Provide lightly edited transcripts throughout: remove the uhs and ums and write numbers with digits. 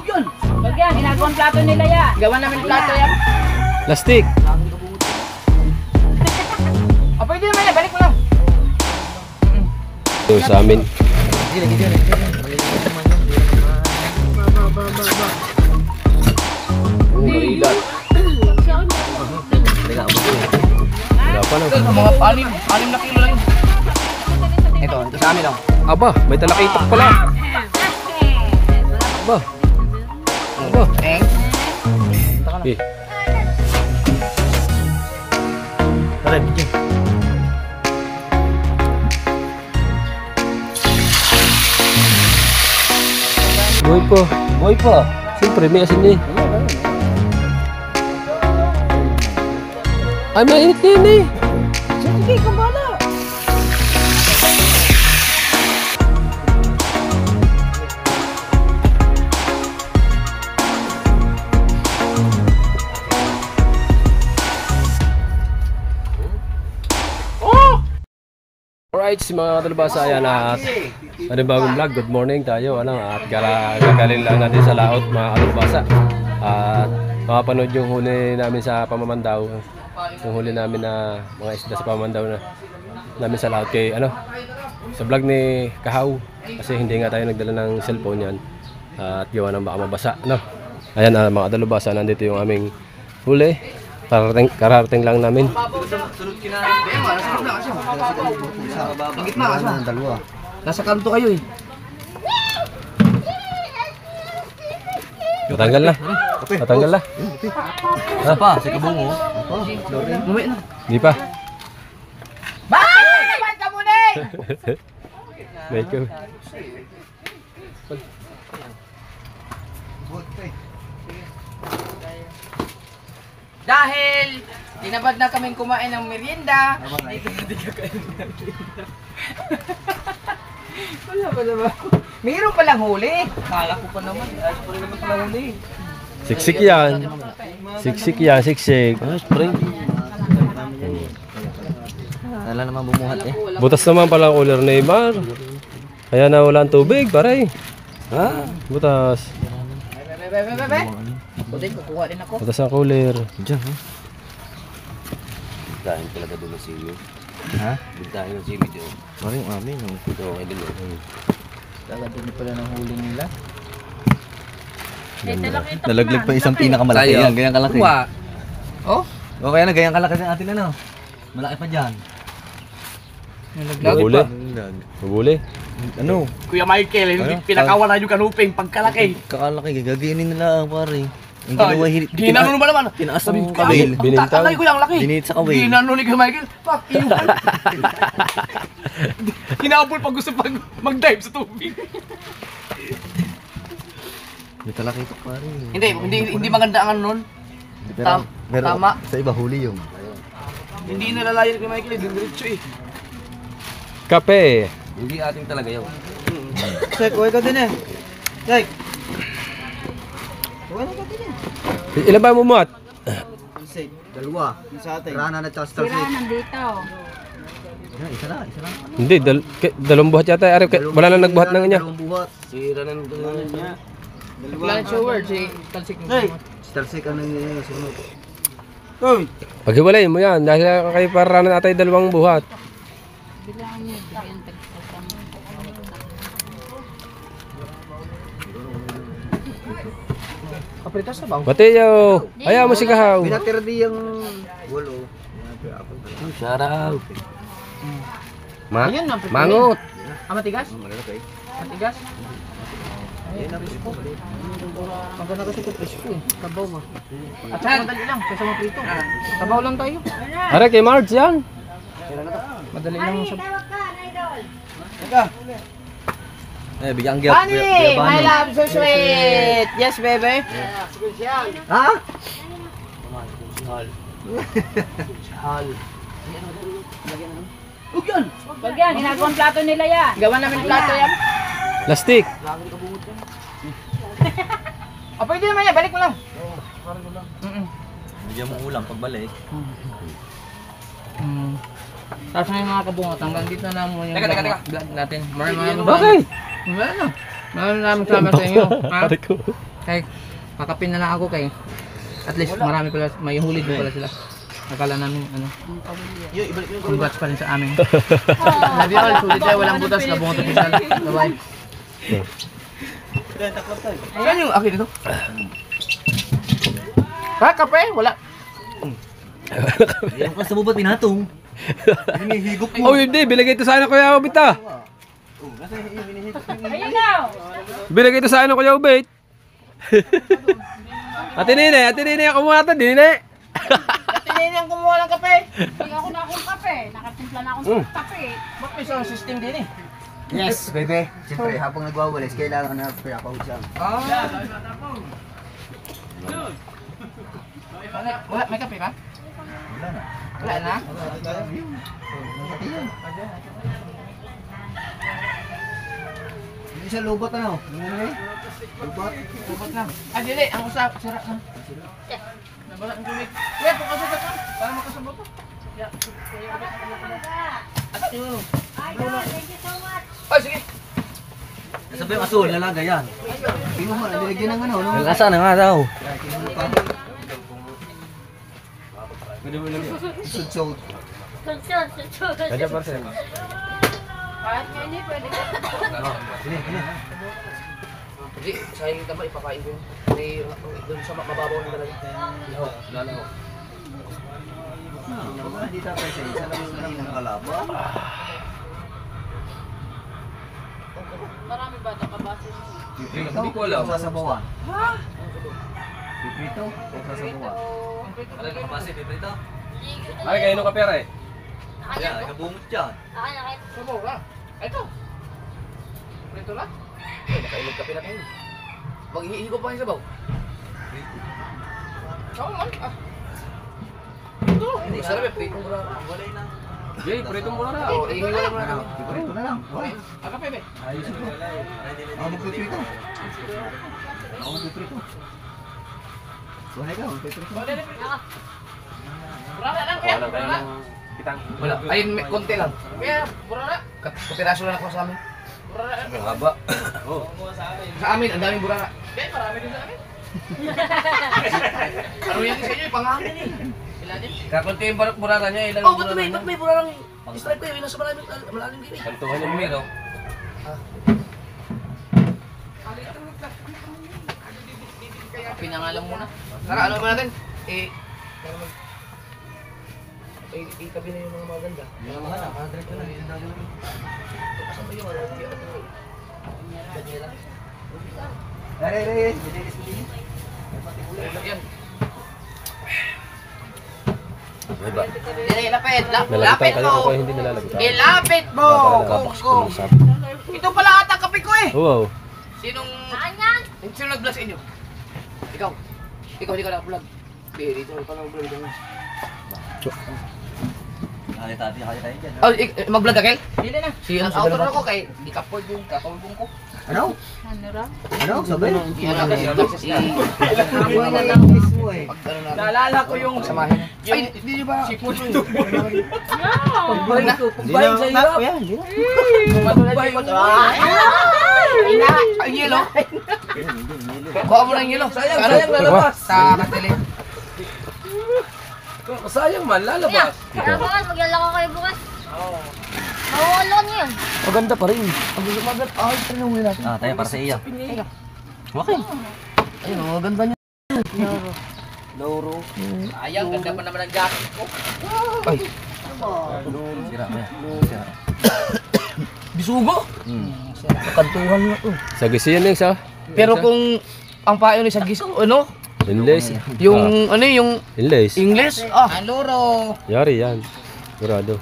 Yun! Wag yan, ginagawang plato nila yan. Gawa namin plato yan. Plastic. Pwede naman yan, balik mo lang. Ito sa amin. Marilat. Wala pa lang. Mga 6 na kilo lang yun. Ito sa amin lang. Aba, may talakitok pala. Aba. Aba. Eh. Tara, bigyan. Buhay pa. Buhay pa. Siyempre, may asin niya eh. Ay, mainit na yun eh. Sige, kumbala. Alright, si mga talabasa, ayan at bagong vlog. Good morning tayo, at gagaling lang natin sa laot mga talabasa. At makapanood yung huli namin sa Pamamandaw. Yung huli namin na mga isda sa Pamamandaw na namin sa laot kay sa vlog ni Kahaw. Kasi hindi nga tayo nagdala ng cellphone yan. At gawa ng baka mabasa, Ayan mga talabasa, nandito yung aming huli. Kararating lang namin. Nasa kanto kayo eh. Matanggal na. Matanggal na. Isa pa, si Kabungo. Mamaya na. Di pa. Bakit? Ba't ka muna eh? Medyo. Dahil tinabad na kaming kumain ng merienda. Dito na di kakain ng merienda. Wala pa naman. Mayroon palang huli. Kala ko pa naman. Ayos pa rin naman palang huli. Siksik yan. Siksik yan, siksik. Spring. Wala naman bumuhat eh. Butas naman pala ang cooler ni Neymar. Kaya na wala ang tubig, pare. Ha? Butas. Bebe. Buti, kukuha din ako. Butas ang cooler. Diyan ha? Bintahin talaga doon ng sili. Ha? Bintahin ng sili doon. Maring amin. Ito, okay din doon. Talaga pala ng huli nila. Nalaglag pa isang pinakamalaki yan. Ganyan kalaki. Oh? O kaya na, ganyan kalaki ng atin ano. Malaki pa dyan. Mabuli. Mabuli. Ano? Kuya Michael, hindi pinakawalan yung kanuping pagkalaki. Kakalaki, gagawin nila pare. Ang ginawa hirit. Ginano naman naman. Tinaas ng kawil. Binintaw. Tatay ko yung laki. Dinit sa kawil. Ginano ni Kuya Michael. Fuck you. Hinabol pag gusto pag mag-dive sa tubig. May talaki ito pare. Hindi maganda ang ano nun. Pero Tama. sa iba huli yung. Hindi nalalayan kay Michael, diretso eh. Kape. Hindi ating talaga yun. Check, uwi ka din eh. Check. Ilan ba mumat? Dalawa. Sa atin. Rana na tsaka starfish. nandito. Isa na. Hindi, dalawang buhat yata. Wala na nagbuhat ng niya. Dalawang buhat. Sira na ng dalawang niya. Lunch over, si Talsik mo. Hey! Starfish ang nangyayari sunod. Uy! Paghiwalay mo yan. Dahil kayo para na natin dalawang buhat. Bilangan niyo, bigyan tagpapang. Kapritas na ba? Batiyo. Ayaw mo si Kahaw. Binatira di yung walo. Shoutout. Ayun, Mangot. matigas? Matigas? Maganda kasi ito presko eh. Tabaw mo. At saka madali lang, kaysa maprito. Tabaw lang tayo. Are kay Marge yan. Madali lang sa... Eh, bigyan gyap. Honey! My love, so sweet! Yes, baby? Ha? Wag yan, ginagawang plato nila yan. Gawa namin plato yan. Plastic. Pwede naman yan, balik mo lang. Bigyan mo ulam pagbalik. Tapos may mga kabungat, hanggang dito na lang muna yung vlog natin. Maraming Okay. Wala na. Maraming salamat sa inyo. Ha? Pare ko. Kay, kakapin na lang ako kay. At least marami pala, may huli din pala sila. Akala namin, ano, congrats pa rin sa amin. Love you all, sulit kayo, walang butas, kabungat official. Bye-bye. Saan yung akin ito? Ha, kape? Wala. Yung ka sa bubat pinatong. Hinihigop mo. Oh, hindi. Bilagay ito sa akin ng Kuya Ubit ah. Bilagay ito sa akin ng Kuya Ubit. Ate Nene, ako muna ito, Nene. Tininin ang kumuha ng kape. Hindi ako na akong kape. Nakatimpla na akong kape. Ba't may sound system din eh? Yes, bebe. Siyempre, habang nagwawalis, kailangan na pinakausap. Wala, may kape ka? Wala na. Hindi siya lubot ano? Ubot lang. Ah, dili. Ang usap. Sira na. Nabala ang tubig. Kuya, pakasabot ka. Para makasabot ka. At yun. Thank you so much. Ay, sige. Sabi yung asul, lalaga yan. Tingnan mo, nilagyan ng ano, no? Lasa na nga daw. Sud-sud. Sunsod. Kaya pa sir. Kahit nga hindi, pwede ka. Hindi, sayang yung tama, ipakain ko yun. May doon sa mababaw na talaga. Lalaw. Hindi tatay sa isa lang ng kalabo. Marami ba nakabase mo? Hindi ko alam. Sasabawan. Ha? Piprito? O sasabawan? Alam ka pa si Piprito? Ay, kayo nung kapera eh. Yan, nagabumot yan. Akin. Sabaw ka. Ito. Prito lang. Eh, nakailag kape na kayo. Mag-ihigo pa kayo sabaw. Oo man. Ah. Ito. Hindi, sarap eh. Pritong ko lang. Walay na. Jay, pritong mo na. Oo, ihigo lang muna kami. Piprito na lang. Wala. Ah, kape be. Ako magpiprito. Ako magpiprito. Wala ka, magpiprito. Burara lang kaya. Wala kayo Burara. ng pitang. Wala. Ayun, may konti lang. Kaya, burara. Kapiraso lang ako sa amin. Burara. Ang haba. Sa amin, ang daming burara. Kaya, marami din sa amin. Ano yan sa inyo, pangangin eh. Ilan din? Kakunti yung burara niya, ilang Oh, ba't may burarang stripe kayo? Ilan sa malalim din eh. Kantuhan yung miro. Pinangalan muna. Tara, ano ba natin? Itabi na yung mga maganda. Yung mga na, para direct na lang. Yung dalawa. Kasama yung ano? Ay. Yan. Diba? Lapit, Nalagitan lapit kayo mo. ako hindi nalalagitan. Ilapit mo. Nakabox ko ng sap. Ito pala ata kape ko eh. Wow. Sinong Ayan. Sino nag-vlog sa inyo? Ikaw. Ikaw hindi ka nag-vlog. Dito pa lang vlog dito. Kaya tayo dyan. Oh, mag-vlog ka, Kel? Hindi na. Si ang auto na ko kay di ka po yung kakawin ko. Ano? Ano ra? Ano? Sabi? Yan lang kasi Habulan na lang mismo eh. pag ano na. Naalala ko yung Samahin. Ay, hindi niyo ba? Si Puno. Hindi na. Yan, hindi na. Magbay mo. Ina, ang yelo. Kuha mo ng yelo. Sayang lalabas. Sa katili. Sayang man, lalabas. Kaya bukas, maglalako kayo bukas. Mawawala niyo yun. Maganda pa rin. Ang gusto magat. Ay, tanong mo natin. Tayo para sa iya. Okay. Ayun, ang ganda niya. Loro. Ayang, ganda pa naman ang jacket ko. Ay, Sira mo yan. Sira. bisugo. Kantuhan nga to. Sa gisi yan isa. Pero kung ang payo ni sa ano? Inlays. Yung ano yung Inlays. English? Ah, aluro. Yari yan. Murado.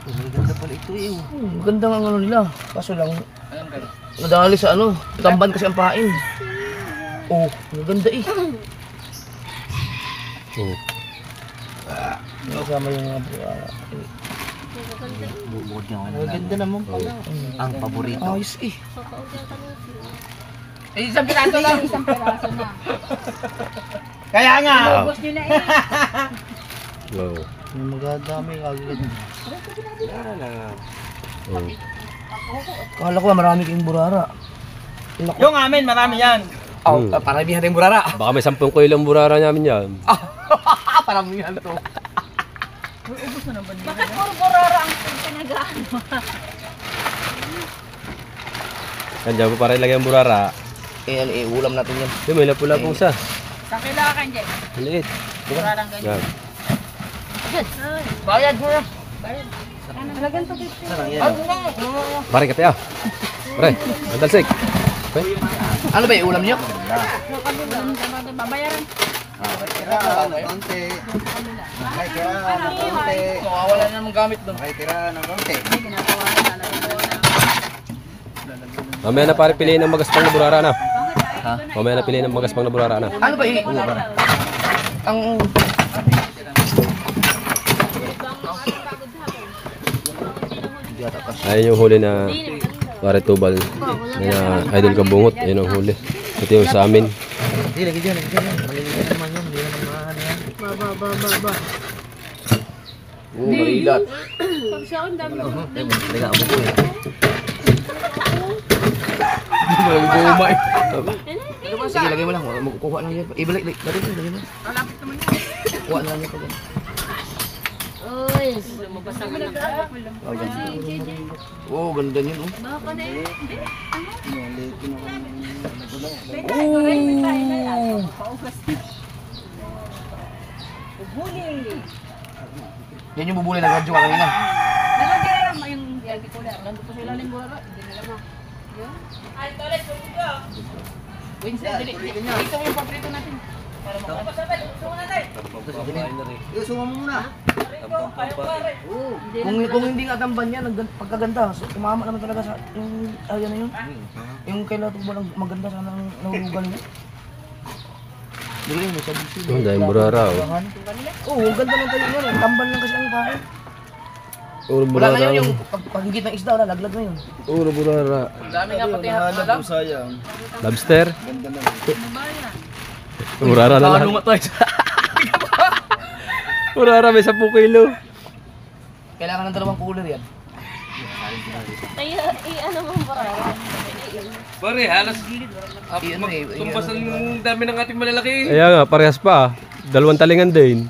Maganda pala ito eh. Ganda nga ang ano nila. Kaso lang nadali sa ano, tamban kasi ang pain. Oh, maganda eh. Oh. Kasama yung mga Bukod niya ako maganda naman pala. Ang paborito. Ayos eh. Isang piraso lang. Isang piraso na. Kaya nga. Ubus nyo na eh. Wow. Yung magadami agad. Oh. Kala ko marami kayong burara. Yung amin, marami yan. Oh, Hmm. paramihan tayong burara. Baka may 10 kilong burara namin yan. Paramihan to. Bakit puro borara ang pinagaan mo? Kanya pa para ilagay ang burara. Ulam natin yan. Yung may lapula po isa. Sa kailangan dyan. Maliit. Borarang ganyan. Yan. Bayad mo na. Talagang to dito. Pare kati ah. Pare, ang talsik. Okay. Ano ba yung ulam niyo? Babayaran. Tira ng konti. May tira ng konti. Wala na namang gamit doon. May tira ng konti. Mamaya na pare piliin ng magaspang na burara na. Ha? Mamaya na piliin ng magaspang na burara na. Ano ba yung ang Ayun yung huli na pare tubal na idol kabungot. Ayun ang huli. Ito yung sa amin. Hindi, lagi dyan. Maliliit naman yun. Hindi naman maano yan. Ba. Marilat. Pag siya ang dami. Liga ako po yan. Walang guma eh. Sige, lagay mo lang. Kukuha lang yan. Ibalik, lagay mo. Kuha na lang yan. Uy, lumabas ang anak ko. Oh, ganda yun. Oh. Baka na yun. Yan yung bubuli na radyo ka kanina. Nagagaya lang yung articular. Nandun pa sila ng burara. Hindi nila ma. Yun. Ay, toilet. Winston, dito yung paborito natin. Para makapasabay. Sumo natin. Yung suma mo muna. Kung hindi nga tamban yan, pagkaganda, so, tumama naman talaga sa yung area na yun. Yung kailan ito ba maganda sana ang nahurugan niya. Dili mo sa bisi. Oh, dahil burara oh. Oo, ang ganda ng tayo nun. Tamban lang kasi ang bahay. Uro Wala burara. na yun yung paghigit ng isda, wala, laglag na yun. Uro burara. Dami nga pati halam. Lobster. Burara na lang. Lungat tayo sa... Burara may 10 kilo. Kailangan ng 2 cooler yan. Tayo, ano mong burara? Pare, halos Tumpas ang dami ng ating malalaki. Kaya nga, parehas pa. 2 talingan din.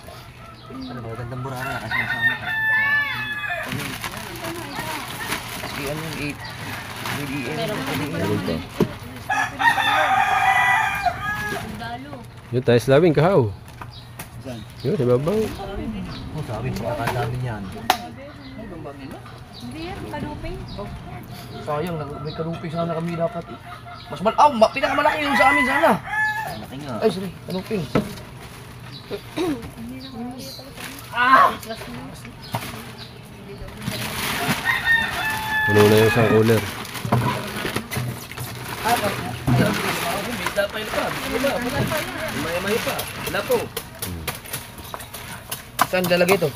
Ano ba? Gandang burara na kasi nasama ka. Ano yung 8. Ayun pa. Yun tayo slawing kahaw. Yun, sa babaw. Oh, sabi ko, kakadami niyan. Hindi yan, kanuping. Sayang, may karuping sana kami dapat. Mas pinakamalaki yung sa amin sana. Laki nga. Ay, sorry, karuping. Puno na yung isang cooler. May pa. Wala po. Saan lalagay ito?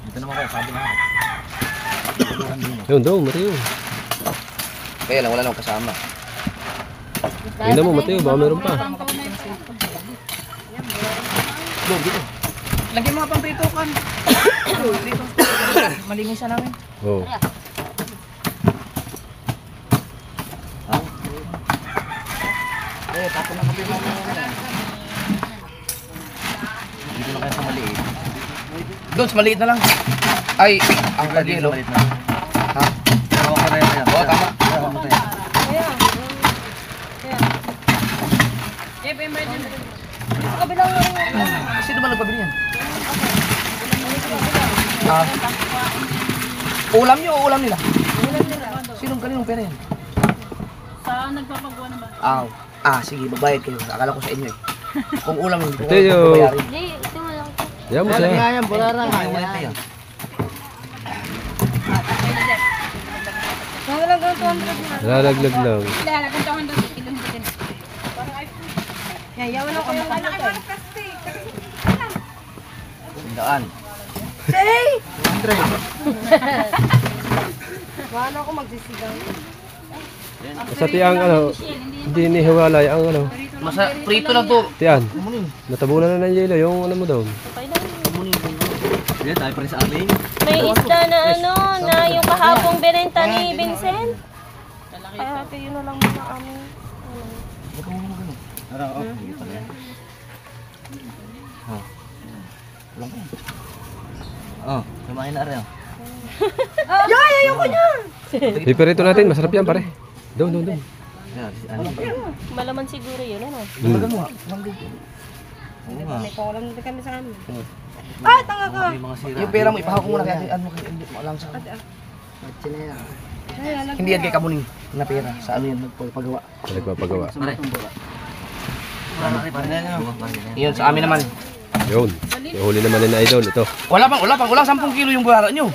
Dito naman kayo, sabi na. Yun daw, Mateo. Kaya lang, wala nang kasama. Tingnan mo, Mateo, baka meron pa. Doon, dito. Lagyan mga pang-pritukan. Dito. Malinisan namin. Oo. Tapos na kape mo. Dito na kayo sa maliit. Doon, sa maliit na lang. Ay, ang Dito kagilo. sa maliit na. Ha? Hawak ka na yan. Oo, tama. Hawak mo tayo. Sino ba nagpabili yan? Ulam nyo o ulam nila? Sinong kaninong pera yan? Sa nagpapagawa na ba? Sige, babayad kayo. Akala ko sa inyo eh. Kung ulam hindi ko Mateo. babayarin. Hindi, ito mo lang. Yan mo siya. yan, burara. Ay, wala tayo. Mga lang ganito 200 na. Lalaglag lang. Lalagyan 200 sa kilo hindi ganito. Yayaw lang kayo malaki ba? Daan. Paano ako magsisigaw? Sa tiyang ano, hindi nihiwalay ang ano. Prito lang to. Tiyan, natabunan na ng yelo yung ano mo daw. Okay lang. Yan, tayo pa rin sa amin. May isda na ano, na yung kahapong binenta ni Vincent. Kaya ate, yun na lang muna amin. Oh, kumain na rin. Piperito natin, masarap yan pare. Doon. Yan, ano? Malaman siguro yun, ano? Oo nga. May kolam na kami sa amin. May mga sira. Yung pera mo, ipahawak ko muna kaya ano kay hindi mo alam sa akin. Hindi yan kay Kamuning na pera. Sa ano yan, nagpagawa. Nagpapagawa. Iyon, sa amin naman. Yun. Yung huli naman ni na idol. Ito. Wala pang 10 kilo yung burara nyo.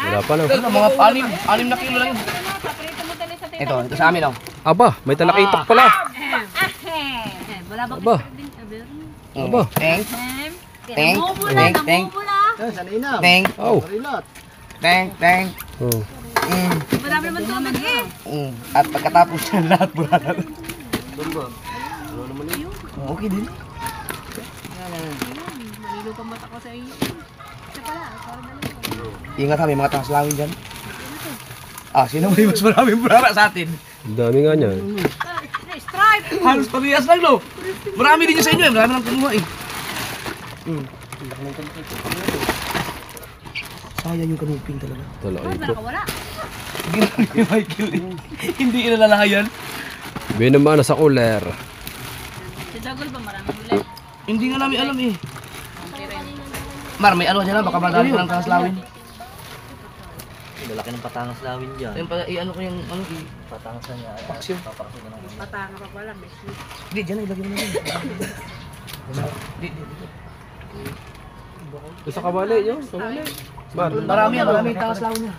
Wala pa no. Ito, mga 6 na kilo lang yun. Ito sa amin oh. Aba, may talakitok pala. Wala ba Aba. Aba. Teng. Oh. Teng. Oh. Marami naman tubig eh. At pagkatapos yan lahat burara. Okay din. Malilo pa mata ko sa iyo. Siya pala, parang dalawa. Ingat ha, may mga tangaslawin dyan. Sino may mas maraming burara sa atin? Ang dami nga niyan. Stripe! Halos parehas lang no. Marami din yun sa inyo eh. Marami lang kumuha eh. Sayang yung kanuping talaga. Talakitok. Nakawala. Ginagawa ni Michael eh. Hindi inalalahayan. Binama na sa cooler. Si Dagol ba maraming ulit? Hindi nga namin alam eh. Mar, may ano dyan na. Baka madami ko ng tangaslawin. Lalaki ng patangas lawin dyan. Ayun pa, i-ano ko yung ano eh. Patangasan niya. Paksyo. Patanga pa pala. May sweet. Hindi, dyan na ilagay mo na rin. Di. Ito sa kabali yun. Kabali. Bar. Marami yan, marami yung tangaslawin niya.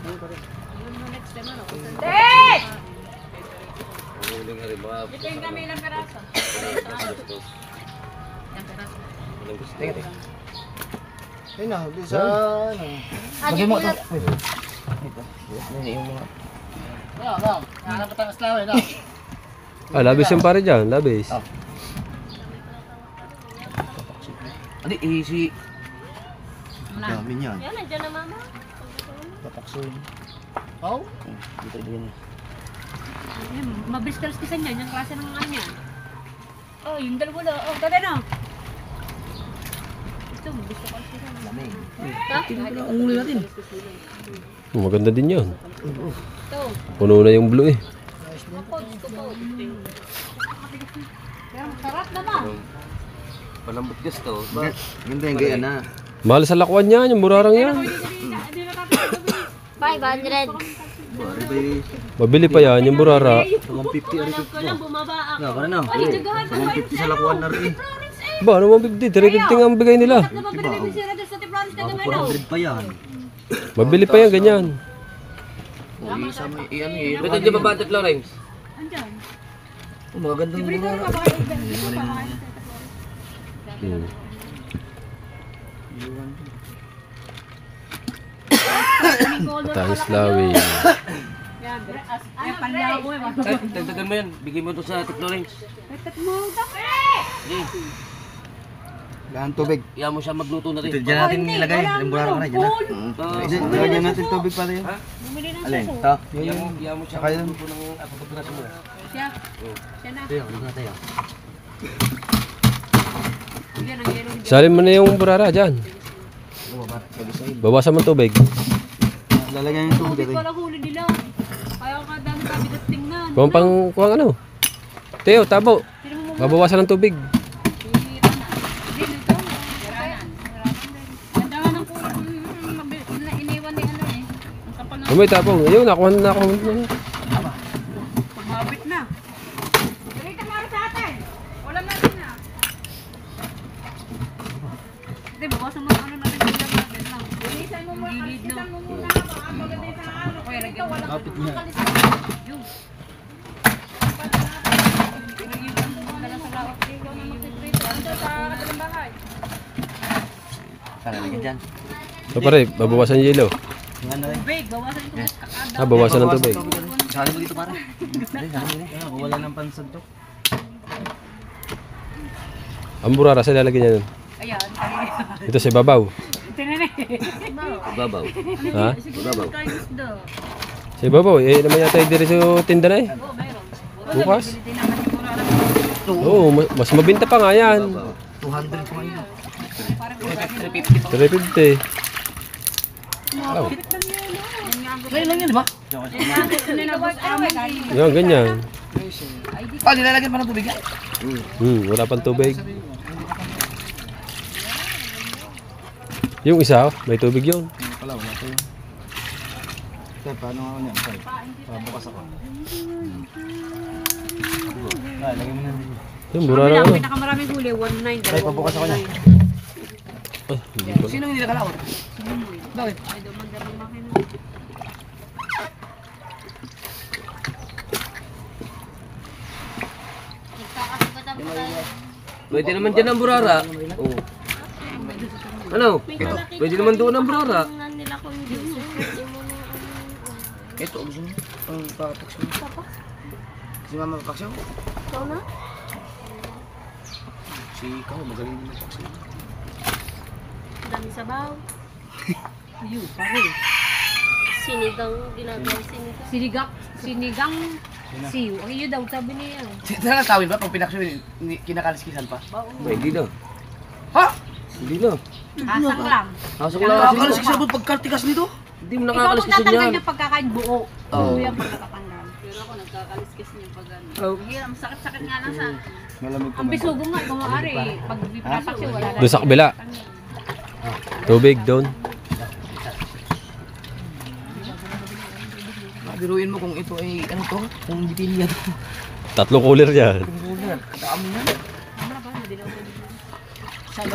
Ito yung kami ilang peraso. Tingnan, tingnan. Ayun na, di sa ano. Lagay mo ito. Wait. Ito. Yan yung mga... Labis yung pare dyan. Labis. Hindi, si... Dami niyan. Yan, nandiyan na mama. Papaksoy. Oh? Dito ilagay niya. Mabilis talas kisan yan. Yung klase ng mga niya. Oh, yung dalawa na. Oh, ganda na. Ito, mabilis talas kisan. Lamig. Ang huli natin. Maganda din yun. Ito. Puno na yung blue eh. Kapod. Pero sarap naman. Palambot gusto. Ganda yung gaya na. Mahal sa lakwan yan. Yung burarang yan. 500. Bari ba yung Mabili pa yan. Yung burara. 150 ari Alam ko lang bumaba ako. na, kana na. 150 sa lakuan na rin. Ba, ano 150? 350 nga ang bigay nila. Napapalibig si Radel sa Tiplores na Baka gano'n. 400 pa yan. Mabili pa yan, ganyan. Isa mo, i-ano eh. Ba't hindi ba Bante Florence? Andyan. Magandang burara. Hmm. Tangis lawin. Ay, panlago eh. Dagdagan mo yan. Bigay mo ito sa Ate Florence. Tat mo, Lahan tubig. Iyan mo siya magluto na rin. Ito dyan natin nilagay. Yung burara ka na dyan. Lagyan natin tubig pala yun. Bumili ng Alin? suso. Ito. Iyan mo siya magluto ng apapagras mo. Siya. Siya na. Ito yun. Ano na tayo? Bigyan ng yellow. Salin mo na yung burara dyan. Bawasan mo tubig. Lalagyan yung tubig Hindi dito. ko lang huli nila. Kaya ka dami sabi na tingnan. Kuwang ano. Teo, tabo. Babawasan ng tubig. Iniwan ni ano eh. Ang kapal na Umay tapong. Ayun, nakuha na ako. pagmabit na. Ganito mara sa atin. Wala na rin na. Hindi, bawasan mo ano natin yung ulam natin lang. Linisan mo muna. Linisan mo muna. Baka maganda yung sa ano. Kaya lagyan mo. Kapit niya. Yung. Lagyan mo muna lang sa lawak. Ikaw na magsiprito. Ano sa kabilang bahay? Saan lalagyan dyan? So pare, babawasan yung yelo. Yan na rin. Tubig. Bawasan yung tubig. Kakada. Bawasan ng tubig. Sali mo dito pare. Dali, sali mo. Wala ng pansad to. Ang burara sa lalagyan niya nun. Ayan. Ito sa babaw. Ito Babaw. Ha? Babaw. Si Babaw, naman yata yung diri sa tinda na eh. Bukas. Oo, mas mabinta pa nga yan. 200 po ngayon. 350. Oh. Ngayon lang yun, di ba? Yan, ganyan. Nilalagyan pa ng tubig yan. Wala pang tubig. Yung isa, may tubig yun. Wala to yun. Tay, paano ako niyan? Tay, bukas ako. Ay, lagyan mo na dito. Yung mura na ano. Pinakamaraming huli, 1.9. Tay, pabukas ako niyan. Sino hindi nakalawot? Bakit? Pwede naman dyan ang burara. Oo. Ano? Pwede naman doon ang burara. Nila kung hindi Ito, gusto mo? Ang papaks mo. Si Mama papaks mo? Ikaw na? Si ikaw, magaling din papaks mo. Dami sabaw. Ayun, pare. Sinigang, ginagawang sinigang. Sinigang siyo. Ang iyo daw, sabi niya. Talaga tawid ba? Pag pinaks mo, kinakaliskisan pa? Hindi na. Ha? Hindi na. Asang lang. Kaso ko lang kasi. Nakakaliskisan mo pagkaltikas nito? Hindi mo Ikaw nakakalis kasi magtatanggal yan. niya pagkakain buo. Oo. Hindi yan pagkakatanggal. Pero ako nagkakaliskis niya pag ano. Hirap, sakit-sakit nga lang sa... Malamig Ang bisugo nga, kung maaari. Pag pinapak siya, wala na. Doon sa kabila. Tubig doon. Biruin mo kung ito ay ano to? Kung bitilya to. 3 cooler yan. Dami yan.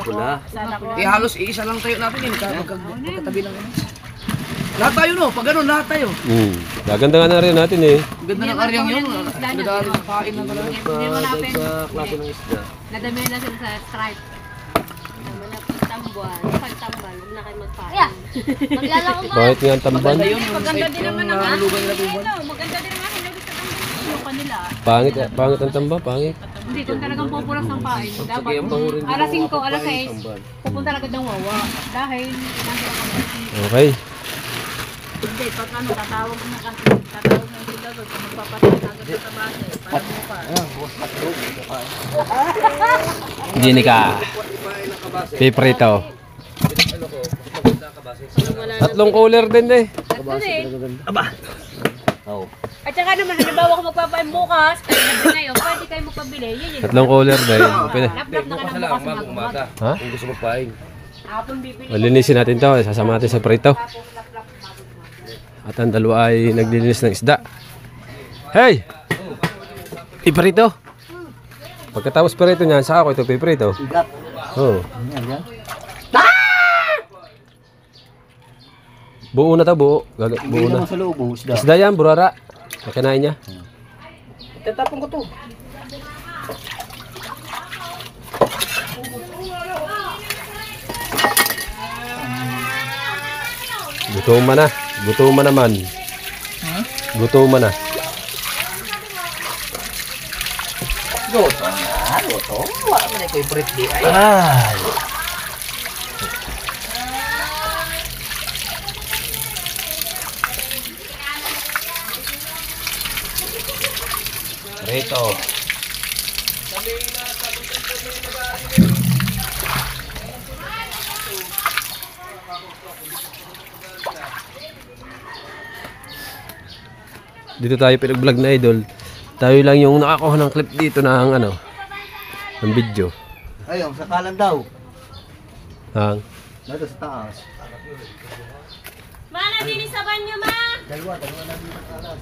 Wala. Eh halos iisa lang tayo natin eh. Magkatabi lang kami. Lahat tayo no? Pag ganun, lahat tayo. Gaganda nga na rin natin eh. Ganda ng aryang yun. Ganda rin ang kain na talaga. Hindi mo napin. Sa klase ng isda. Nadami na sila sa stripe. Tambuan. Pagtambal, huwag na kayo magpain. Maglalako ba? Bakit nga ang tamban? Maganda yun. Maganda din naman ang nahulugan nila tuban. Maganda din naman ang yung kanila. Pangit ang tamba, pangit. Hindi, kung talagang pupulas ng pain, dapat Sige, ang pangurin din alas 5, ng alas kapain, 6, tamban. pupunta agad ng wawa. Dahil, nandun ako. Okay. Hindi, pag ano, tatawag na kasi, tatawag na sila doon, kung magpapatay na agad sa tabase, para mo pa. Gini ka. Piprito. 3 cooler din eh. Tatlo din. Oo. At saka naman, halimbawa kung magpapain bukas, kaya nabi ngayon, pwede kayo magpabili. Yun yun. 3 cooler din. Lap-lap na ka Bukas ng lang, bukas umaga. Ha? Kung gusto mo paing. Hapon bibili. Malinisin natin to. Sasama natin sa prito. At ang dalawa ay naglilinis ng isda. Hey! Piprito. Pagkatapos prito niyan, sa ako ito piprito. Oo. Buo na to, buo. Buo na. Sa loob, isda. Isda yan, burara. Nakinain niya. Tatapon ko to. Gutom na. Gutom naman. Gutom na. Goto na. Goto. Wala man ay favorite di ay. Ay! Prito. Dito tayo pinag-vlog na idol. Tayo lang yung nakakuha ng clip dito ng ano, ng video. Ayun, sa kalan daw. Hang. Nado sa taas. Mana, dinis sa banyo, ma! Dalawa na dito sa kalan.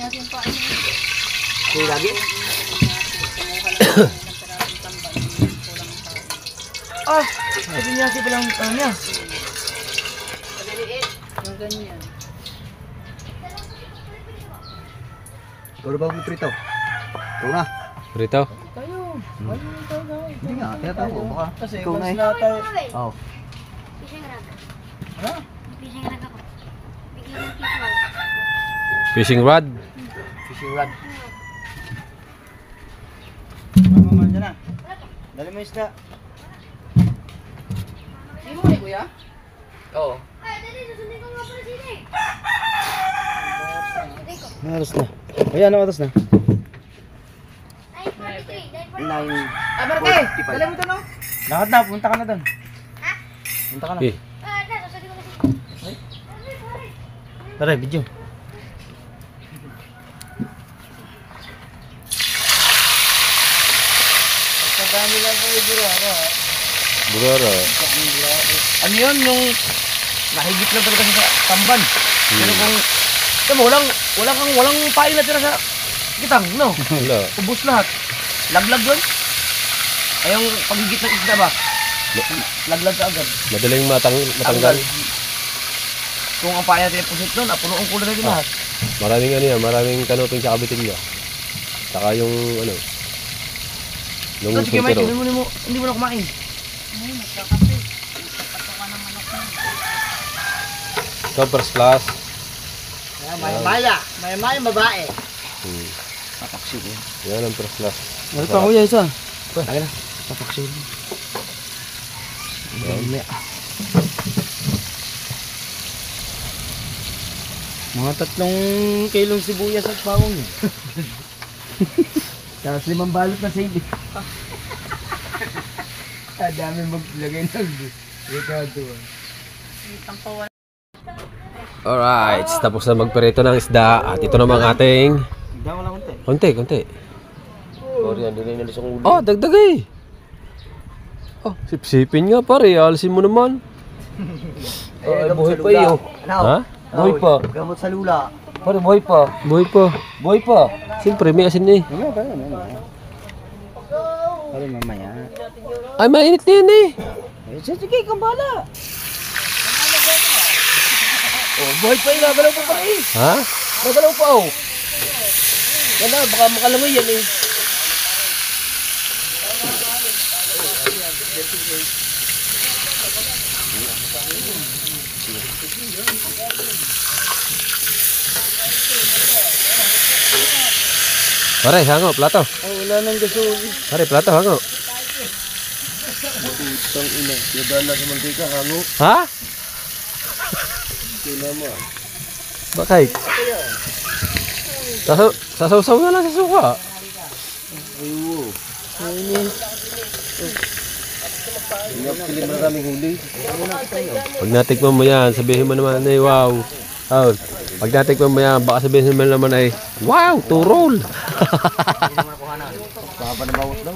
Kaya lagi? Ah, sabi niya si palang ano niya. Yung ganyan. Ikaw na ba ang prito? Ikaw na. Rito? Hindi nga, kaya tao. Baka Kasi ikaw na mas eh. na tayo. Oo. Fishing rod. Ano? Fishing rod ako. Bigyan ng people. Fishing rod? Fishing rod. Mama, dyan na. Dali mo isda. Hindi mo ulit, kuya? Oo. Ay, dali, susundin ko nga pala sila eh. Susundin ko. Oras na. Ayan, oras na. Ay, 43. Dahil 43. Nine. Ah, Marke! Dali mo ito, no? Lakad na, punta ka na doon. Punta ka na. Eh, Ah, dali, susundin ko na sila. Tara, video. Pagkami lang po yung burara. burara. Ano yun? Yung nahigit lang talaga sa tamban. Pero kung, tama, walang pain na tira sa kitang, no? Wala. Ubus lahat. Laglag yun. Ay, yung paghigit ng isda ba? Laglag ka agad. Madaling matanggal. Kung ang pain natin pusit nun, punuong ko na rin lahat. Maraming ano yan, maraming kanuping sa kabitilya. Saka yung ano, yung So, sige, Mike, suntero. hindi mo na kumain. Ay, nagkakape. Nagkapatukan ng manok na. Ito, first class. Maya babae. Papaksig eh. Yan ang first class. Ano pa kuya isa? Lagi na. Papaksig. Mga 3 kilong sibuyas at bawang yun. Tapos 5 balot na sili. Dami maglagay ng Ricardo. Alright, tapos na magperito ng isda. At ito namang ating... Hindi mo lang konti. Konti. Sorry, hindi na inalis ang ulo. Oh, dagdag eh. Oh, sipsipin nga pare. Alisin mo naman. Ay, buhay pa iyo. Ha? Buhay pa. Gamot sa lula. Pare, buhay pa. Buhay pa. Buhay pa. Siyempre, may asin eh. Pare mamaya. Ay, mainit na yan eh. Sige, kambala. Oh, buhay pa yun. Gagalaw pa pare eh. Ha? Gagalaw pa oh. Wala, baka makalangoy yan eh. Pare, hango, plato. Oh, wala nang gasol. Pare, plato, hango. Isang ina. Yadaan na sa mantika, hango. Ha? Sila mo. Bakit? Sasaw-saw na lang sa suka. Aywo. Pinapili maraming huli. Pag natikman mo yan, sabihin mo naman ay wow. Oh, pag natikman mo yan, baka sabihin mo naman ay wow, turol. Papanabawat daw.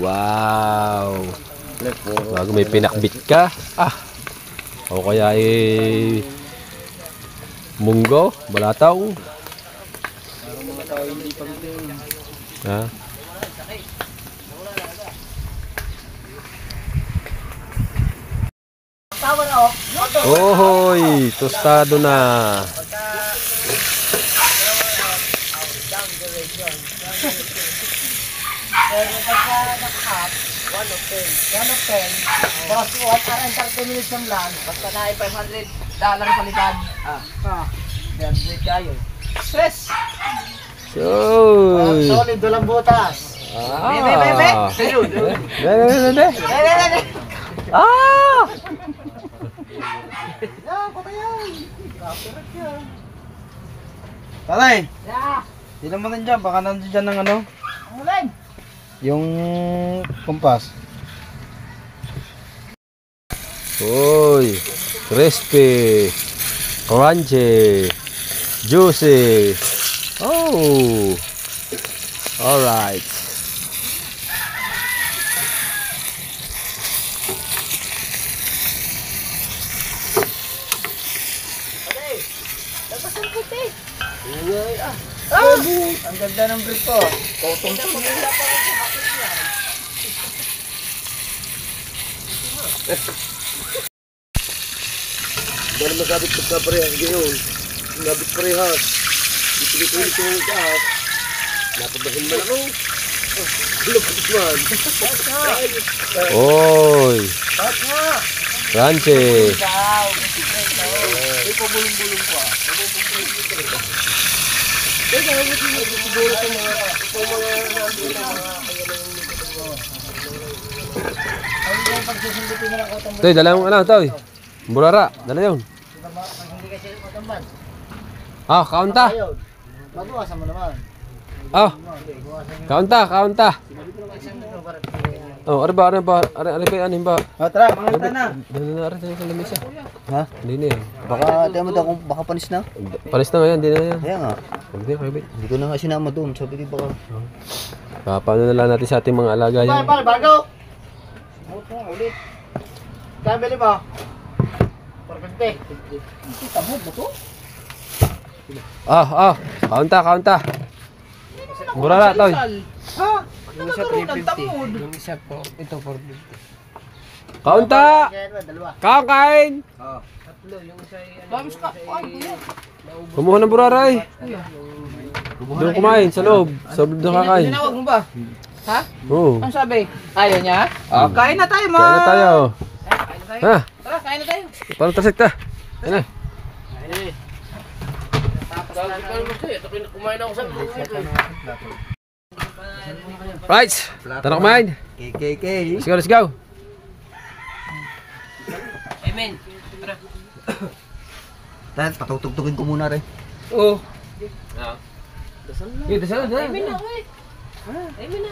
Wow. Bago may pinakbit ka. Ah. O kaya munggo, balataw. Ha? Ohoy, tostado na. Boss, what are 30 minutes ng lunch? Basta na ay $500 palitan. Then break kayo. Stress! Soy. Solid, walang butas. Ah. Bebe! Bebe. Ah! Taray! Sino mo nandiyan? Baka nandiyan ng ano? Yung kumpas. Uy, crispy, crunchy, juicy. Oh, all right. Ang ganda ng brief ko. Hindi naman sabit pagkaparehas ngayon. Sabit parehas. Ipili-pili ko yung itaas. Napabahin man ako. Lupit man. Oy! Francis! Toy, dala yung ano, Toy. Burara, dala yun. Ah, kaunta. Babawasan mo naman. Ah, kaunta. Oh, ano ba? Ano ba? O, tara, mga na. Dala na rin sa lamisa. Ha? Hindi na yan. Baka, tiyan mo daw kung baka panis na. Palis na ngayon, hindi na yan. Kaya nga. Huwag na, kabit. Hindi ko na nga sinama doon. Sabi ko baka. Paano na lang natin sa ating mga alaga yan. bago! Ulit. Kaya bili mo? 450. Kita mo ba to? Kaunta. Burara, Toy. Ha? Yung isa 350. Yung isa po, ito 450. Kaunta! Dalawa. Kakain! Tatlo, yung isa ay ano. Bams ka. Ay, kuya. Kumuha ng burara eh. Doon kumain, sa loob. Sa loob doon kakain. Tinawag mo ba? Ha? Oo. Ano sabi? Ayaw niya? Oh, kain na tayo, ma! Kain na tayo. Kain na tayo. Ha? Tara, kain na tayo. Paano tasik ta? Yan na. Kumain ako sa Right. Tara kumain. KKK. Let's go. Amen. Tara. Dahil patutugtugin ko muna rin. Oo. Amen na ako eh. Amen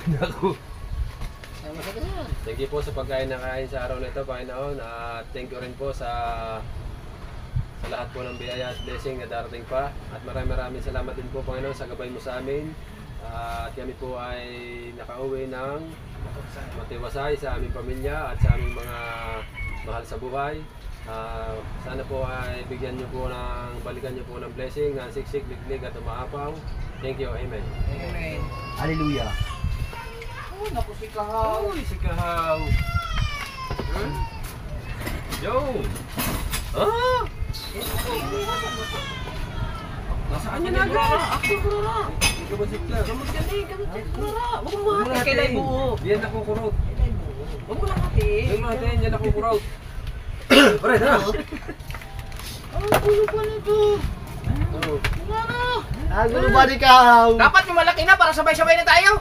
na ako. Thank you po sa pagkain na kain sa araw na ito, Panginoon. At thank you rin po sa lahat po ng biyaya at blessing na darating pa. At maraming salamat din po, Panginoon, sa gabay mo sa amin. At kami po ay nakauwi ng matiwasay sa aming pamilya at sa aming mga mahal sa buhay. Sana po ay bigyan niyo po balikan niyo po ng blessing na siksik, liglig at umaapaw. Thank you, Amen. Amen. Hallelujah. Oh, naku si Kahaw. Uy, si Kahaw. Yo! Ah! Nasaan yun agad? Ako, kurara. Gamot ka. Gamot ka na eh. Gamot ka, kurara. Huwag mo Huwag mo hati. Kailan buo. Yan nakukurot. Huwag mo lang hati. Yan natin, yan nakukurot. Pare, na! Ang gulo pa nito. Gulo ba ni Kahaw? Dapat yung malaki na para sabay-sabay na tayo.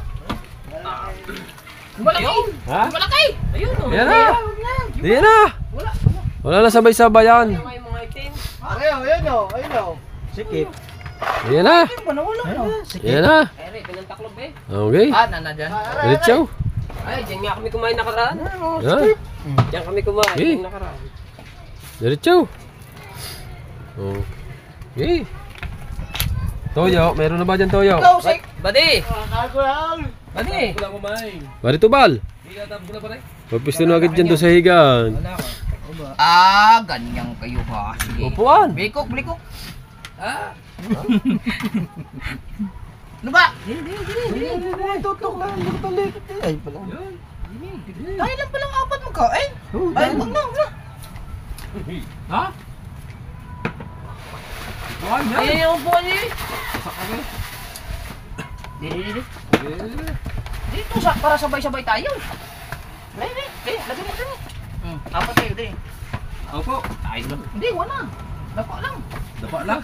Malaki. Ha? Malaki. Ayun o. Yan na! Yan na! Wala na sabay-sabay yan. May mga itim. Ayun o. Sikip. Yan na! Yan na! Ay, Ray, pinantaklob eh. Okay. Na dyan. Diretso. Ay, dyan nga kami kumain nakaraan. Yan. Dyan kami kumain Eh. nakaraan. Diretso. Okay. Toyo, meron na ba dyan toyo? Go, sik. Badi! Badi. Wala kumain. Bari tubal. Hindi ka tapos na pare. Pagpisto na agad dyan doon sa higaan. Ganyan kayo ha. Sige. Upuan. Blikok. Ano ba? Tutok lang. Ay pala. Tayo lang palang apat magkain. Ay, wag na. Ha? Ayan yung upuan niya eh. Dito para sabay-sabay tayo. Lagyan mo. Apat tayo, di. Opo. Tayo lang. Hindi, wala. Dapa lang. Dapa lang.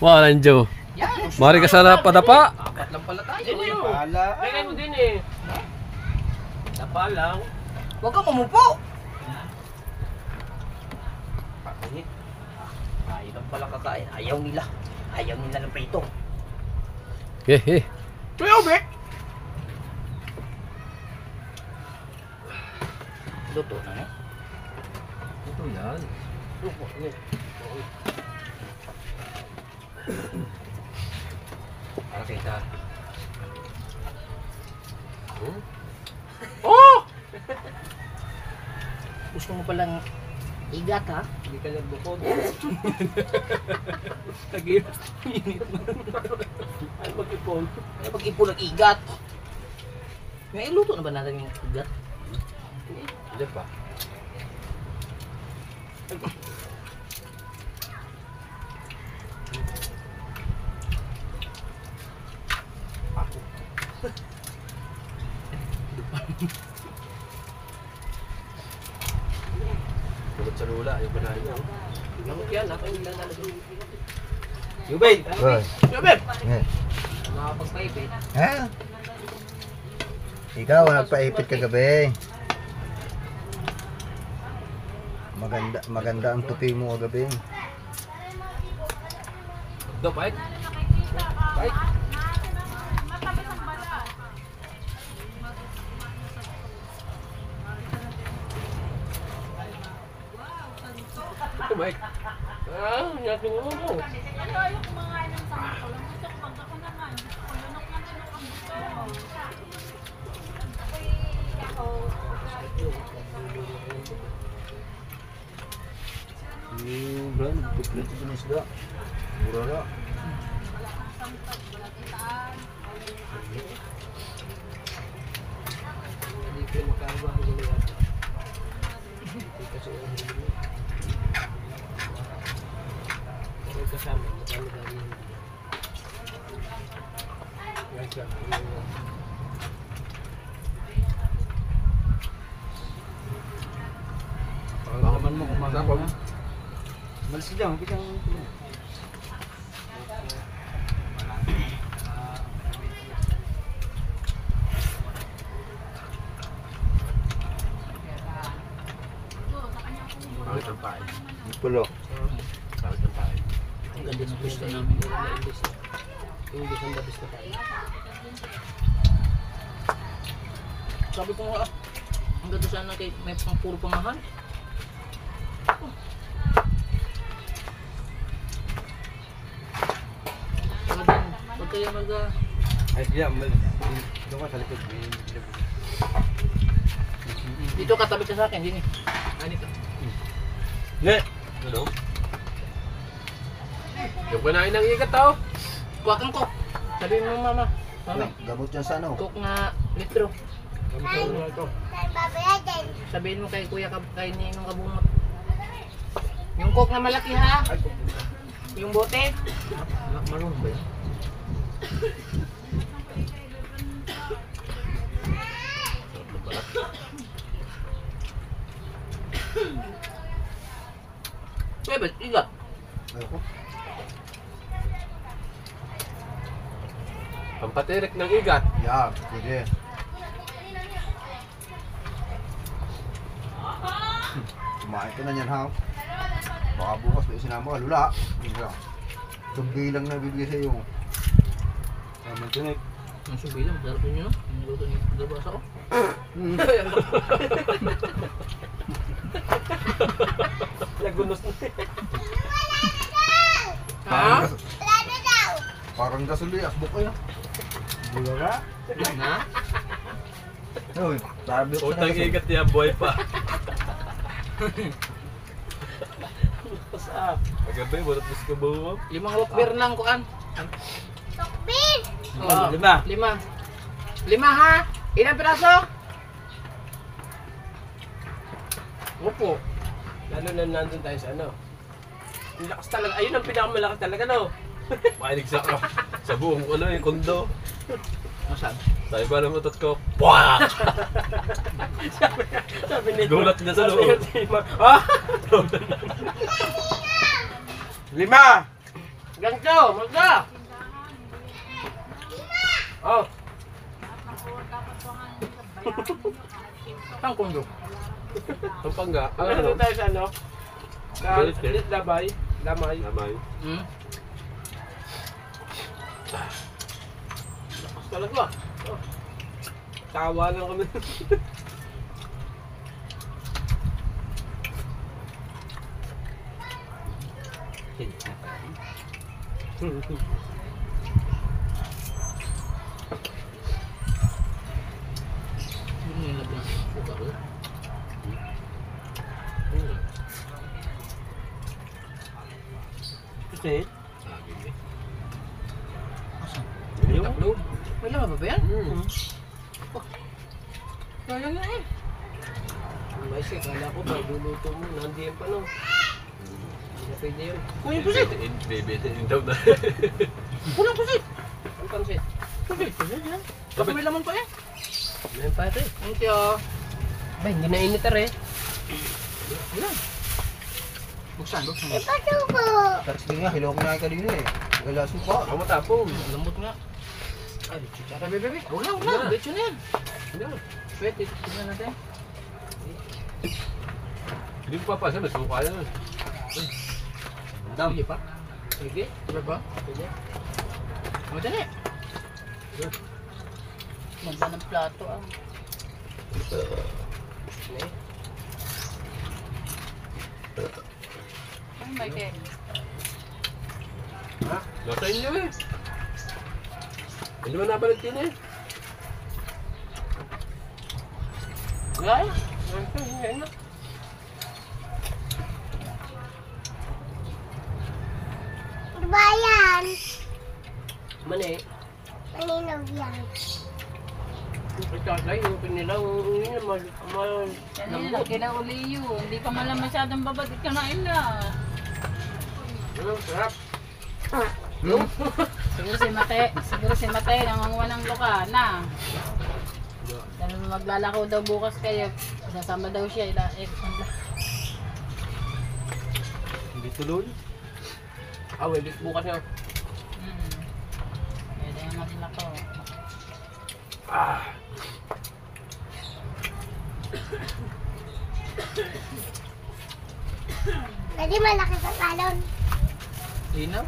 Wala nang Joe. Yan. Mari ka sana padapa. Apat lang pala tayo. Yan yun. Wala. Lagay mo din eh. Tapa lang. Huwag kang mamupo. Tayo lang pala kakain. Ayaw nila ng prito. Eh. Tuyo, Bek. Luto na eh. Ito yan. Para kita. Gusto mo palang Igat ha? Hindi ka nagbukod. Taglim. Init mo. Ay, mag-ipon. Ay, pag-ipon ng igat. May iluto na ba natin yung igat? Diyan pa. Tulad sa lula, yung panahin niya. Lamot yan, ako yung lalagay. Yubay! Hoy. Yobeb! Eh. Makapagpaipit. Ha? Ikaw, nagpaipit kagabi. Maganda ang tupi mo kagabi. Do, Pait! Ito, Mike. Ah, natin mo mo. Bro, nagpiplit ito ng isda. Mura na. Hindi ko makagawa ng gulay. Kasi kasama, matalagay yun. Bakaman mo kumakain. Malis dyan, kita ang... Pangit ang pain. Pulo. Pangit ang pain. Ang ganda ng gusto namin. Yung gusto ng labis na tayo. Sabi ko nga, ang ganda sana kay may puro pangahan. Huwag kayo Ay, diyan. Doon ka sa likod. dito katabi ka sa akin, din eh. Dito. Ne! Ano? Yung panahin ng ikat tao. Kuwakan ko. Sabihin mo mama. Mami, Gamot yan sa ano? cook na litro. Gamot Sabihin mo kay kuya kay Ninong Kabungot. Yung cook na malaki ha. Yung bote. Marunong ba yan? Kuya ba? Igat. Ayoko. Pampatirik ng igat. Yeah, pwede. Kumain ka na yan, ha? Baka bukas may sinama ka, lula. Itong bilang na bibigay sa'yo. Naman tinik. Ang subilang, sarap yun yun. Ang niluto ni Gabasa ko. Nagunos na. Ha? Parang gasoli, asbok kayo. Bula ka? Na? Uy, sabi ko Utang igat niya, boy pa. Kagabi, walat bis ka ba mo? 5 root lang kuan. Tokbin! Oh, 5. 5 ha? Ilang piraso? Opo. Lalo na nandun tayo sa ano. Ang lakas talaga. Ayun ang pinakamalakas talaga, no? Makinig sa buong ano, yung kondo. Masaan? Sabi ba ng utot ko? Pwak! Sabi ni Gulat na sa loob. Ah! 5! Ganito, magda! Oh! Ang kondo. Pampanga. Ano tayo sa ano? Sa Bilis, labay. Lamay. Lamay. Hmm? Lakas talaga. Oh. Tawa lang kami. Yun yung lagyan. Buka ko. Kasi, Yung tatlo. May laman ba yan? hmm. Sayang yan eh. May siya, kala ko ba, luluto mo, nandiyan pa no. Hindi na pwede yun. Kunin pusit. Bebe-bebe daw na. Kulang pusit. Ang pansit. Pusit. Pusit yan. Baka may laman pa eh. Meron pa ito eh. Thank you. Ba, hindi na initar eh. Wala. Buksan. Pasuko. Sige nga, hilaw ko na kanina eh. Galasin pa. Ako matapong. Lambot nga. Ay, tsaka bebe. Huwag na, huwag na. Betyo na yan. Pwede, tignan natin. Hindi ko papasa, may suka yan. Sige pa. Sige. Sige ba? Sige. Madali. Ganda ng plato ah. Ay, Michael. Nasa inyo eh. Hindi mo napalit yun eh. Ay, ngayon na. Ano ba yan? Mani, Malinaw yan. itatay, yung pinilaw, yun, Yan yun, laki na uliyo. Hindi ka malang masyadong babad. Kanain na. sarap. Siguro si Mate, nanganguha ng luka na. Dahil maglalakaw daw bukas kayo. Sasama daw siya. Hindi tuloy. Ah, well, bukas na. Pwede yung maglakaw. Pwede malaki sa talon. Sino?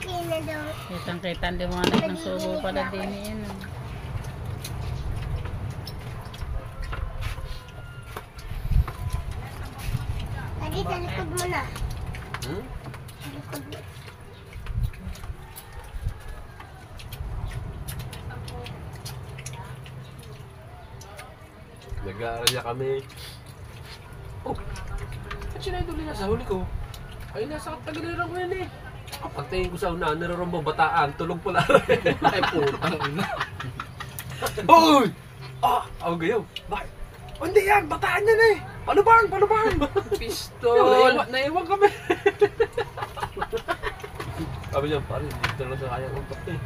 Sino daw? Kitang-kita din mga anak ng subo pala din yan. Lagi sa likod mo na. Hmm? Sa likod mo. Nag-aaral kami. At sinay-tuloy na sa huli ko. Ay, nasa Tagaliran ko yan eh. Kapag tingin ko sa unahan, narorong bataan, tulog pala. Ay, putang ina. Hoy! Ako gayaw. Bakit? Oh, hindi yan, bataan yan eh. Palubang! Pistol! Naiwan kami. Sabi niya, pare, dito lang sa kayang utak eh.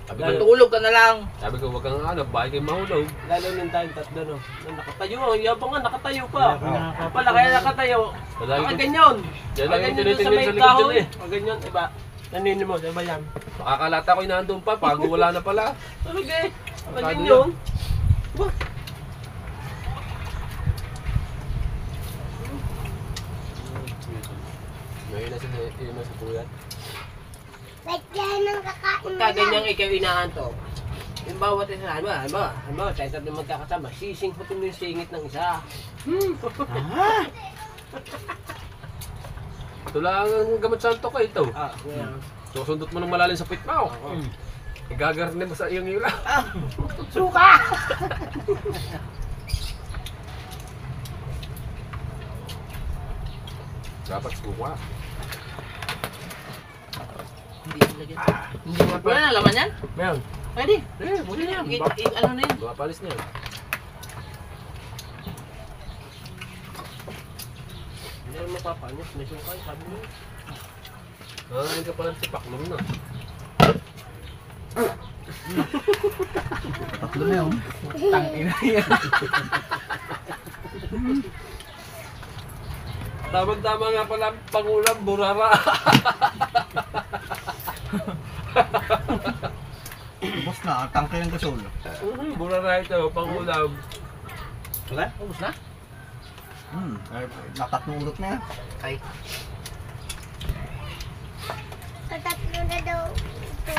Sabi ko, Natulog ka na lang. wag kang bahay kayo mahulog. Lalo nung tayong tatlo, no? Nung nakatayo, ang yabang nga, nakatayo pa. Pala, kaya nakatayo. Baka ganyan. Yan Baka lang yung ganyan doon sa tinitingin may sa likod kahoy. dyan eh. Baka ganyan, iba. Nanini mo, iba yan. Makakalata ko yung nandun pa, pag wala na pala. Talaga eh. Baka Kado ganyan. Ngayon na sa kuya. Ba't yan ang kakain mo Pagka lang? ganyang ikaw inaantok, yung bawat isa, halimbawa, tayo tatlo magkakasama, sisingputin mo yung singit ng isa. Ito lang ang gamot sa antok ito. Ngayon. Susundot mo ng malalim sa pit mo. Igagarne mo sa iyong ila. Suka! Dapat suka. Hindi lagyan. Hindi mo wala na laman yan? Meron. Pwede. Buti na yan. Ano na yun? Mapalis niya. Hindi naman mapapanis, may suka, sabi mo. Hindi ka pala si Paklong na. Tatlo na yun. Tangina yan. Tamang-tama nga pala pangulam, burara. Ubus na, tangke ng gasol. Burara ito, pangulam. Wala? Ubus na? Nakatlong urot na yan. Ay. Sa tatlo na daw ito.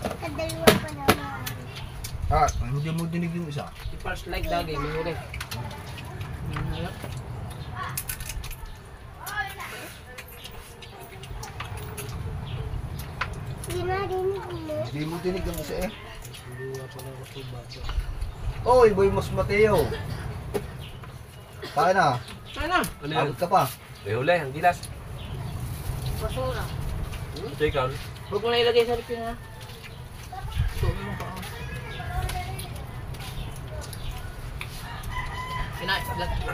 Sa dalawa pa naman. Hindi mo dinig yung isa. I-first like lagi, may huli. Hindi narinig mo. Hindi mo dinig yung isa eh. Oy, boy Mas Mateo. Tayo na. Ano? Ano yan? Abot ka pa. May huli, ang gilas. Basura. Ito ikaw. Huwag mo na ilagay sa ripin ha. Tuloy mo pa.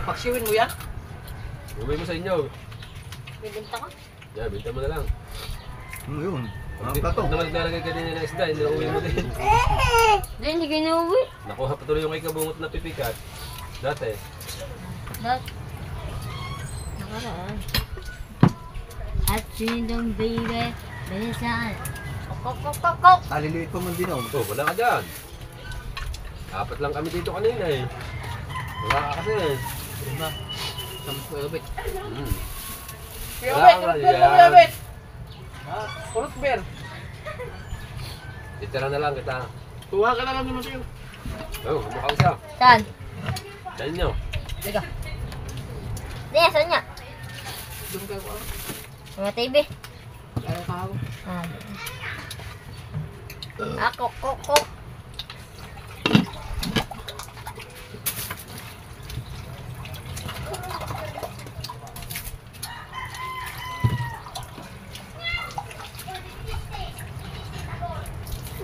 Paksiwin mo yan? Uwi mo sa inyo. Bibinta ka? Yan, binta mo na lang. Ano yun? Ang Hindi plato. naman naglalagay ka din ng isda, hindi na uwi mo din. Hindi ginuwi. Nakuha pa tuloy yung kay kabungot na pipikat. Dati. Nakaraan. At sinong baby, besan. Kok. Aliliit pa man din oh. Oh, wala ka dyan. Apat lang kami dito kanina eh. Wala ka kasi. Yun na. Samus ko ilabit. Kuya Wala Obet! ka Kulot beer yan. na Kuya Obet! Kulot beer! Titira na lang kita. Tuwa ka na lang naman sa'yo. Oh, kumukha isa. Saan? Sa inyo. Teka, Di, saan niya? doon kayo ko. Mga TV. Kaya ka ako. Kok.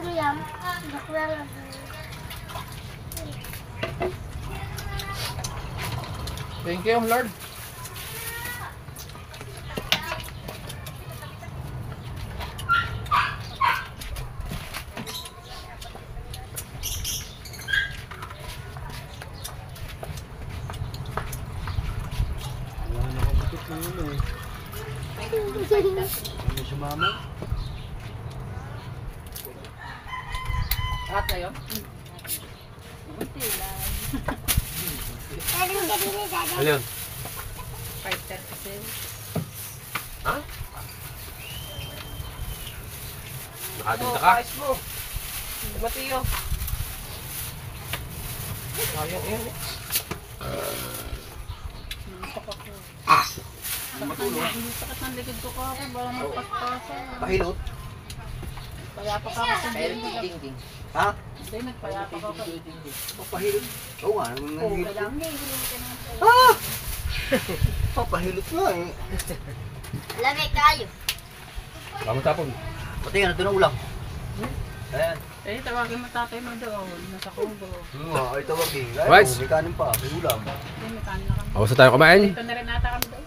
Uyam. Bakla lang. Thank you, Lord. Ano si mama? Lahat na yun? Anong gabi na dada? Ano yun? 5:37. Ha? Nakabinta ka? Ayos mo. Matiyo. Sayang yun eh. Sakit ng likod ko kahapon, bala magpaspasa. Pahilot? Payapa ka ako sa Kaya dingding. ding-ding. Ha? Hindi, nagpayapa ka ako. Pahilot? Oo nga, nang nangilot. Kailangan hindi, hindi ka naman. Papahilot nga eh. Lamig kayo. Kamu tapon. Pati nga, ito na ulam. Ayan. Eh, tawagin mo tatay mo doon. Nasa Congo. Ano nga, ay tawagin. Ay, Right. may kanin pa, may ulam. Hindi, may kanin na kami. Ako sa tayo kumain. Dito na rin nata kami doon.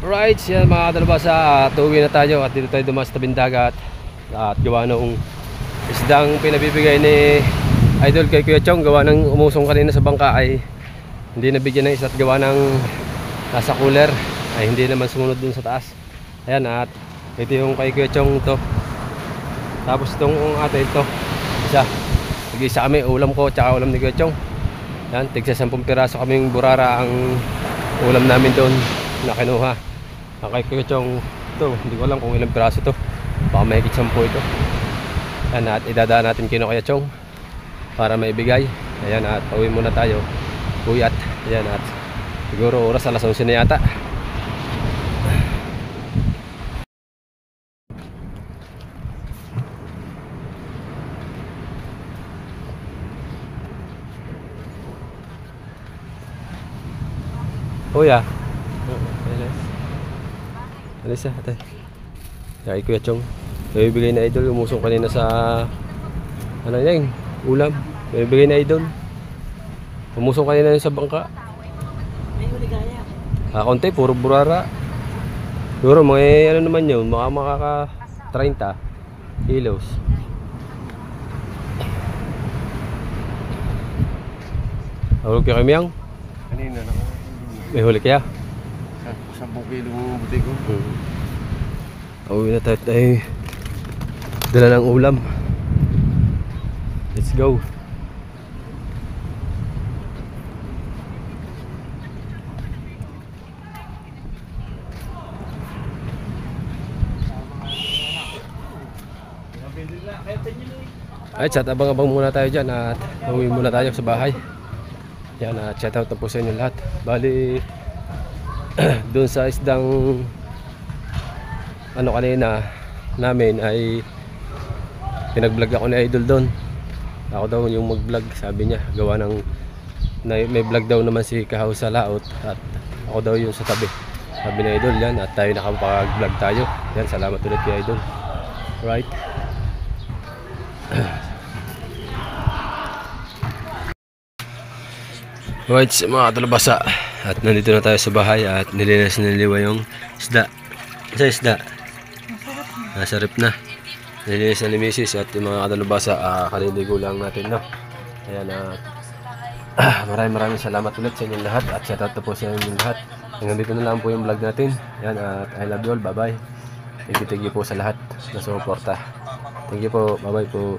Alright, yan mga dalabasa, tuwi na tayo at dito tayo dumas sa tabing dagat at gawa noong isdang pinabibigay ni Idol kay Kuya Chong, gawa ng umusong kanina sa bangka ay hindi nabigyan ng isa at gawa ng nasa cooler ay hindi naman sumunod dun sa taas. Ayan, at ito yung kay Kuya Chong to. Tapos itong ate ito isa, nag-isa kami, ulam ko tsaka ulam ni Kuya Chong. Yan, tigsa 10 piraso kaming burara ang ulam namin doon na kinuha. Ang kay Kuya Chong ito, hindi ko alam kung ilang piraso to, baka mahigit 10 ito. Yan, at idadaan natin kino Kuya Chong para maibigay. Ayan, at pauwi muna tayo Kuyat. Ayan, at siguro oras alas 11 na yata. Kuya. Alis na, ate. Kaya Kuya Chong. Ibigay na Idol. Umusong kanina sa ano yan, ulam. Ibigay na Idol. Umusong kanina sa bangka. May huligaya. Konti, puro burara. Siguro mga ano naman yun, makaka 30 kilos. Huli kayo kamiyang? Kanina na May huli kaya? 10 kilo buti ko. Uwi na tayo dala ng ulam. Let's go. Ay, chat, abang-abang muna tayo dyan at uwi muna tayo sa bahay. Yan, chat out na po sa inyo lahat. Bali, doon sa isdang ano kanina namin ay pinag-vlog ako ni Idol doon. Ako daw yung mag-vlog, sabi niya, gawa ng may vlog daw naman si Kahaw sa laot at ako daw yung sa tabi. Sabi na Idol yan at tayo nakapag-vlog tayo. Yan, salamat ulit kay Idol. Right. Right, mga talabasa. At nandito na tayo sa bahay at nilinis-niliwa yung isda. Sa isda. Nasa rip na. Nilinis na ni Mrs. at yung mga talabasa kaliligo lang natin, no? Ayan, maraming salamat ulit sa inyong lahat at shout out po sa inyong lahat. Hanggang dito na lang po yung vlog natin. Ayan, at I love you all. Bye bye. Thank you po sa lahat na sumuporta. Thank you po. Bye bye po.